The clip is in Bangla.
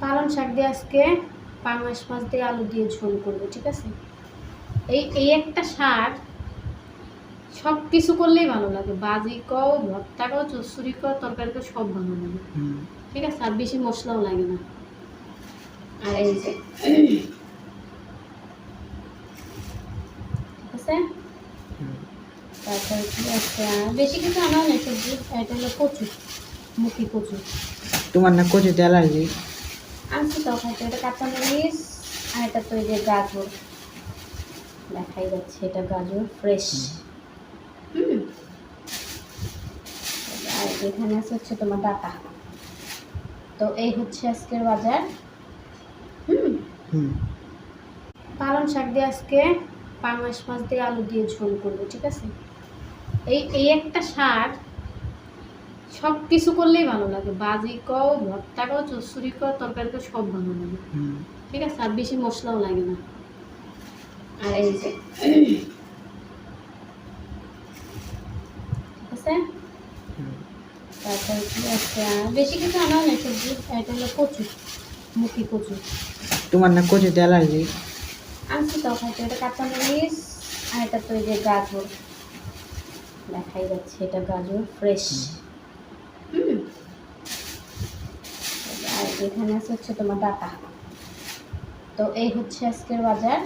পালং শাক দিয়ে আজকে পাঙাশ মাছ দিয়ে আলু দিয়ে ঝোল করবো, ঠিক আছে। এই একটা শাক সব কিছু করলেই ভালো লাগে, বাজি কও, ভর্তা কও, চচ্চড়ি কও, তরকারি কও, সব ভালো লাগে, ঠিক আছে। আর বেশি মশলাও লাগে না। আর এই যে ঠিক আছে, তারপর কি আছে, বেশি কিছু আনাও নেই সবজি। এটা হলো কচু, মুখি কচু। তোমার না কচুতে অ্যালার্জি? আনছি তো হয়তো, এটা কাঁচামরিচ, আর এটা তো এই যে গাজর দেখাই যাচ্ছে, এটা গাজর ফ্রেশ। আর এখানে আছে হচ্ছে তোমার ডাটা। তো এই হচ্ছে আজকের বাজার। পালং শাক দিয়ে আজকে পাঙাশ মাছ দিয়ে আলু দিয়ে ঝোল করবো, ঠিক আছে। এই একটা শাক সব কিছু করলেই ভালো লাগে, বাজি কও, ভর্তা কও, চচ্চড়ি কও, তরকারি কও, সব ভালো লাগে, ঠিক আছে। আর বেশি মশলাও লাগে না। আর এই যে ঠিক আছে, তারপর কি আছে, বেশি কিছু আনাও নেই সবজি। এটা হলো কচু, মুখি কচু। তোমার না কচুতে অ্যালার্জি? আনছি তো হয়তো, এটা কাঁচামরিচ, আর এটা তো এই যে গাজর দেখাই যাচ্ছে, এটা গাজর ফ্রেশ। আর এখানে আছে হচ্ছে তোমার ডাটা। তো এই হচ্ছে আজকের বাজার।